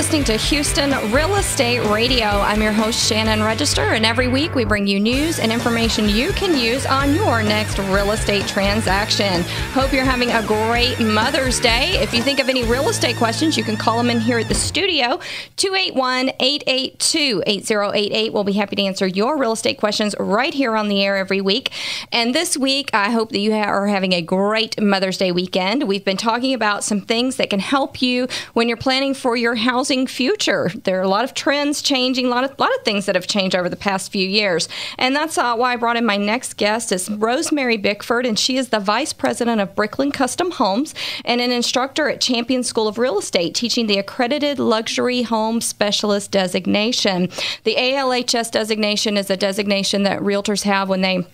listening to Houston Real Estate Radio. I'm your host, Shannon Register, and every week we bring you news and information you can use on your next real estate transaction. Hope you're having a great Mother's Day. If you think of any real estate questions, you can call them in here at the studio, 281-882-8088. We'll be happy to answer your real estate questions right here on the air every week. And this week, I hope that you are having a great Mother's Day weekend. We've been talking about some things that can help you when you're planning for your housing future. There are a lot of trends changing, a lot of things that have changed over the past few years. And that's why I brought in my next guest is Rosemary Bickford, and she is the Vice President of Bricklin Custom Homes and an instructor at Champion School of Real Estate, teaching the Accredited Luxury Home Specialist designation. The ALHS designation is a designation that realtors have when they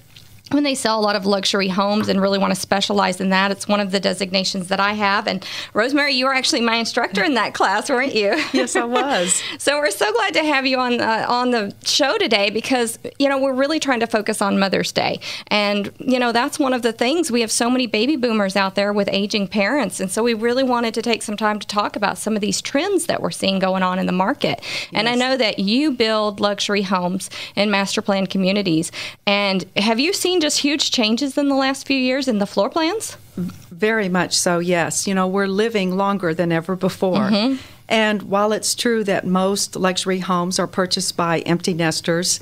sell a lot of luxury homes and really want to specialize in that. It's one of the designations that I have. And Rosemary, you were actually my instructor in that class, weren't you? Yes, I was. So we're so glad to have you on the show today because, we're really trying to focus on Mother's Day. And, that's one of the things. We have so many baby boomers out there with aging parents. And so we really wanted to take some time to talk about some of these trends that we're seeing going on in the market. Yes. And I know that you build luxury homes in master plan communities. And have you seen just huge changes in the last few years in the floor plans? Very much so, yes. We're living longer than ever before. Mm-hmm. And while it's true that most luxury homes are purchased by empty nesters,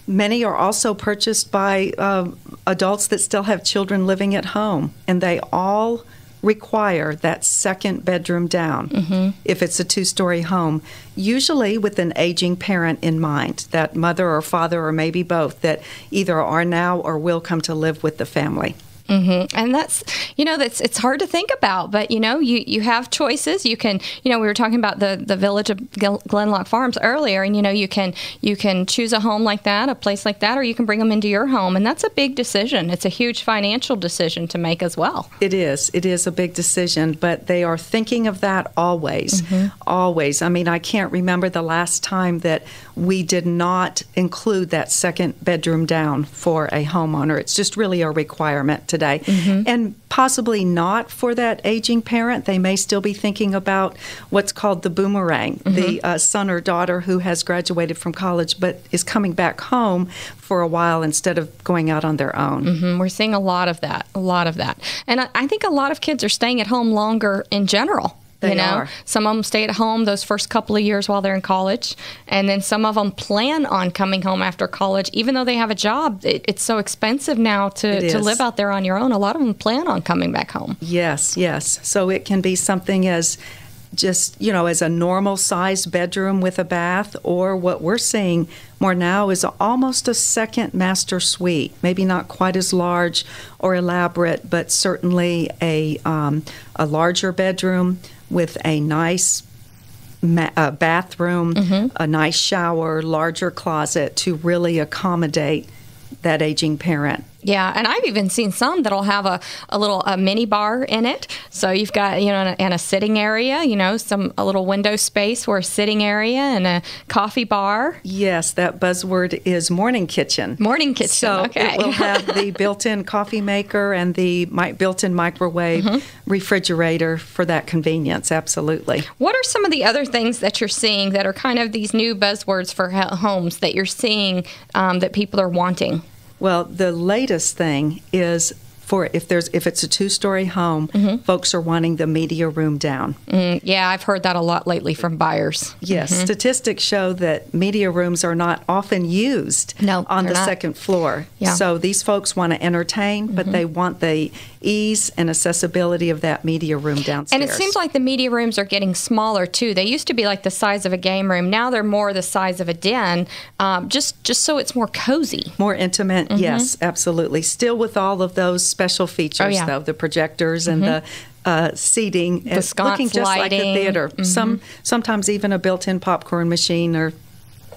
many are also purchased by adults that still have children living at home. And they all require that second bedroom down if it's a two-story home, usually with an aging parent in mind, that mother or father or maybe both that either are now or will come to live with the family. Mm-hmm. And that's, it's hard to think about, but, you have choices. You can, we were talking about the village of Glenlock Farms earlier, and, you can choose a home like that, a place like that, or you can bring them into your home. And that's a big decision. It's a huge financial decision to make as well. It is. It is a big decision, but they are thinking of that always, always. I mean, I can't remember the last time that we did not include that second bedroom down for a homeowner. It's just really a requirement today. And possibly not for that aging parent. They may still be thinking about what's called the boomerang, the son or daughter who has graduated from college but is coming back home for a while instead of going out on their own. We're seeing a lot of that. And I think a lot of kids are staying at home longer in general. They are. Some of them stay at home those first couple of years while they're in college, and then some of them plan on coming home after college, even though they have a job. It's so expensive now to live out there on your own. A lot of them plan on coming back home. Yes. So it can be something as just, as a normal-sized bedroom with a bath, or what we're seeing more now is almost a second master suite. Maybe not quite as large or elaborate, but certainly a larger bedroom with a nice bathroom, a nice shower, larger closet to really accommodate that aging parent. Yeah, and I've even seen some that'll have a little mini bar in it. So you've got, and a sitting area, a little window space for a sitting area and a coffee bar. Yes, that buzzword is morning kitchen. Morning kitchen, so okay. It will have the built-in coffee maker and the built-in microwave refrigerator for that convenience, absolutely. What are some of the other things that you're seeing that are kind of these new buzzwords for homes that you're seeing that people are wanting? Well, the latest thing is if it's a two-story home, folks are wanting the media room down. Yeah, I've heard that a lot lately from buyers. Yes, statistics show that media rooms are not often used on the second floor. Yeah. So these folks want to entertain, but they want the ease and accessibility of that media room downstairs. And it seems like the media rooms are getting smaller, too. They used to be like the size of a game room. Now they're more the size of a den, just so it's more cozy. More intimate, yes, absolutely. Still with all of those special features, though, the projectors and the seating, the sconce looking just lighting. like the theater. Sometimes even a built-in popcorn machine, or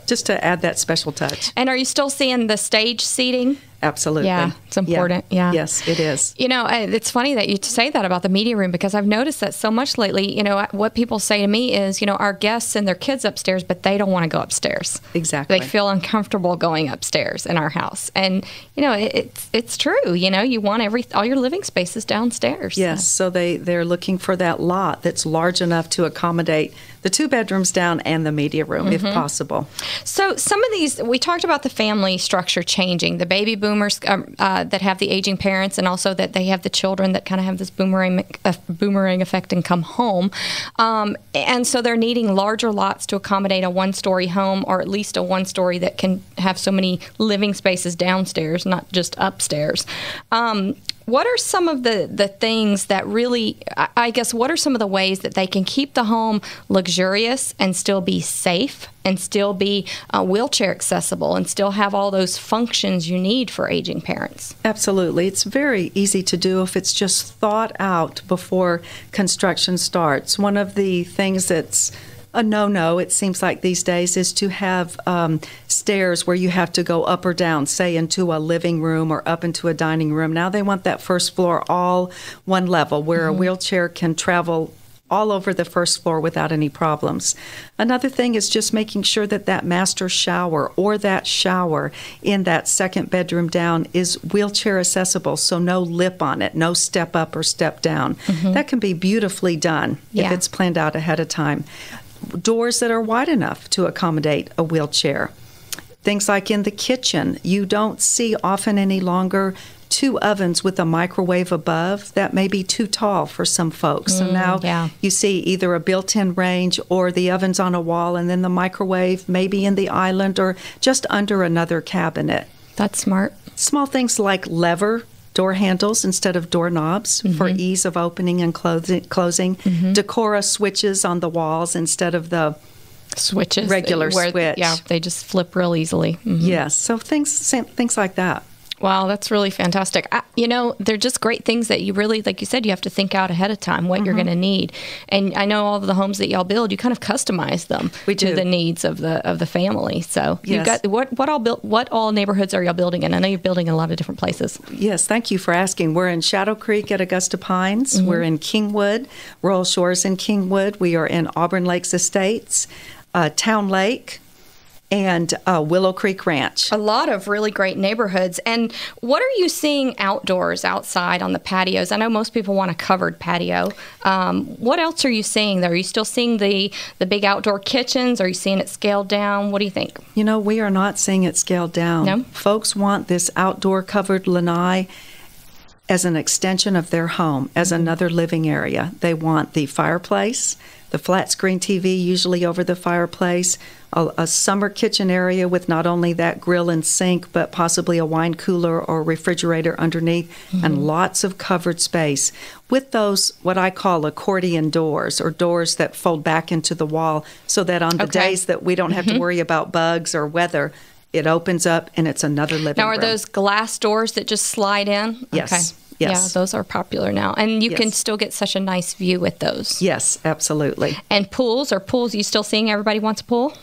just to add that special touch. And are you still seeing the stage seating? Absolutely. Yeah, it's important. Yeah. Yes, it is. You know, it's funny that you say that about the media room, because I've noticed that so much lately. You know, what people say to me is, you know, our guests send their kids upstairs, but they don't want to go upstairs. Exactly. They feel uncomfortable going upstairs in our house. And, you know, it's true. You know, you want all your living spaces downstairs. Yes, so they're looking for that lot that's large enough to accommodate the 2 bedrooms down and the media room, if possible. So some of these, we talked about the family structure changing, the baby boomers that have the aging parents, and also that they have the children that kind of have this boomerang effect and come home. And so they're needing larger lots to accommodate a 1-story home, or at least a 1-story that can have so many living spaces downstairs, not just upstairs. What are some of the things that really, I guess, what are some of the ways that they can keep the home luxurious and still be safe and still be wheelchair accessible and still have all those functions you need for aging parents? Absolutely. It's very easy to do if it's just thought out before construction starts. One of the things that's a no-no, it seems like these days, is to have stairs where you have to go up or down, say into a living room or up into a dining room. Now they want that first floor all one level, where a wheelchair can travel all over the first floor without any problems. Another thing is just making sure that that master shower or that shower in that 2nd bedroom down is wheelchair accessible, so no lip on it, no step up or step down. That can be beautifully done if it's planned out ahead of time. Doors that are wide enough to accommodate a wheelchair. Things like in the kitchen, you don't see often any longer 2 ovens with a microwave above. That may be too tall for some folks. So now you see either a built-in range or the oven's on a wall, and then the microwave maybe in the island or just under another cabinet. That's smart. Small things like lever door handles instead of doorknobs for ease of opening and closing. Decora switches on the walls instead of the switches, regular switch. Yeah, they just flip real easily. Yes, so things like that. Wow, that's really fantastic. You know, they're just great things that you really, like you said, you have to think out ahead of time what you're going to need. And I know all of the homes that y'all build, you kind of customize them to the needs of the family. So you've got what all neighborhoods are y'all building in? I know you're building in a lot of different places. Yes, thank you for asking. We're in Shadow Creek at Augusta Pines. We're in Kingwood, Royal Shores in Kingwood. We are in Auburn Lakes Estates, Town Lake, and Willow Creek Ranch. A lot of really great neighborhoods. And what are you seeing outdoors, outside on the patios? I know most people want a covered patio. What else are you seeing there? Are you still seeing the big outdoor kitchens? Are you seeing it scaled down? What do you think? You know, we are not seeing it scaled down. No? Folks want this outdoor covered lanai as an extension of their home, as another living area. They want the fireplace, the flat screen TV usually over the fireplace, a summer kitchen area with not only that grill and sink, but possibly a wine cooler or refrigerator underneath, and lots of covered space with those, what I call accordion doors, or doors that fold back into the wall, so that on the days that we don't have to worry about bugs or weather, it opens up and it's another living room. Now, are those glass doors that just slide in? Yes. Okay. Yes. Yeah, those are popular now. And you can still get such a nice view with those. Yes, absolutely. And pools, you still seeing everybody wants a pool?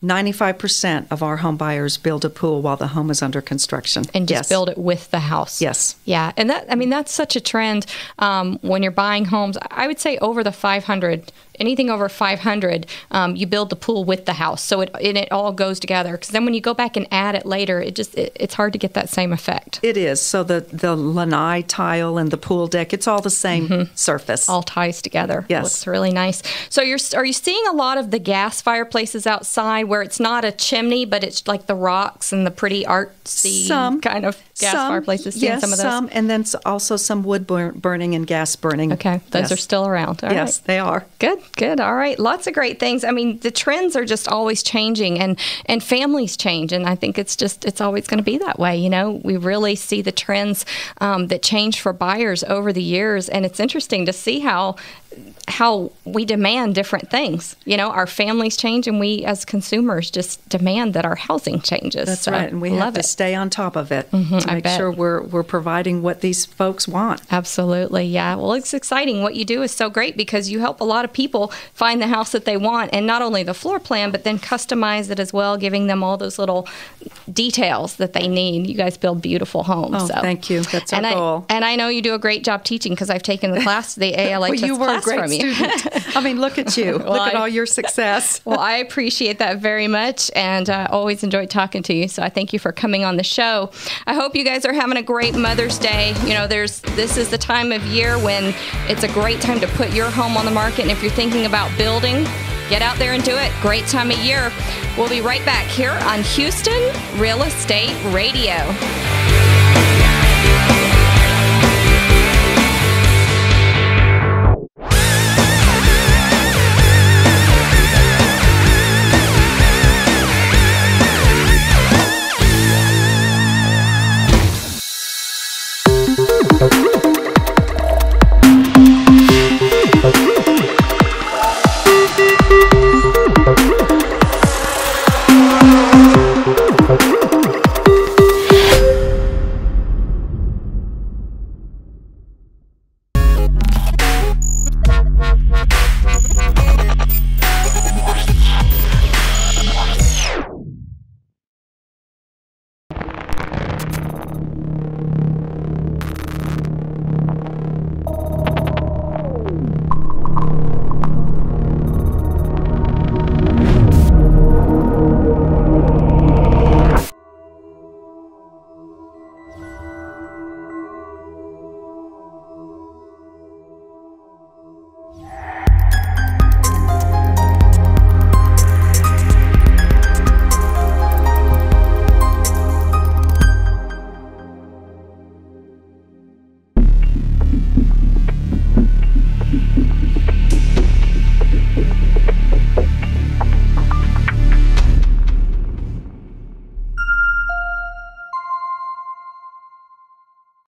95% of our home buyers build a pool while the home is under construction. And just build it with the house. Yes. Yeah. And that's such a trend when you're buying homes. I would say over the 500, anything over 500, you build the pool with the house. So it all goes together. Because then when you go back and add it later, it's hard to get that same effect. It is. So the lanai tile and the pool deck, it's all the same surface. All ties together. Yes. Looks really nice. So are you seeing a lot of the gas fireplaces outside where it's not a chimney, but it's like the rocks and the pretty artsy kind of gas fireplaces? Yes, some of those? some. And then also some wood burning and gas burning. Okay. Those are still around. All yes, right. they are. Good. All right. Lots of great things. I mean, the trends are just always changing, and families change. And I think it's always going to be that way. You know, we really see the trends that change for buyers over the years. And it's interesting to see how how we demand different things. You know, our families change, and we as consumers just demand that our housing changes. That's right, and we have to stay on top of it to make sure we're providing what these folks want. Absolutely, yeah. Well, it's exciting. What you do is so great because you help a lot of people find the house that they want, and not only the floor plan, but then customize it as well, giving them all those little details that they need. You guys build beautiful homes. Oh, thank you. That's our goal. And I know you do a great job teaching because I've taken the class, the ALHS you were class a great from you. Student. I mean, look at you. Look at all your success. Well, I appreciate that very much, and I always enjoyed talking to you. So I thank you for coming on the show. I hope you guys are having a great Mother's Day. You know, this is the time of year when it's a great time to put your home on the market. And if you're thinking about building, get out there and do it. Great time of year. We'll be right back here on Houston Real Estate Radio.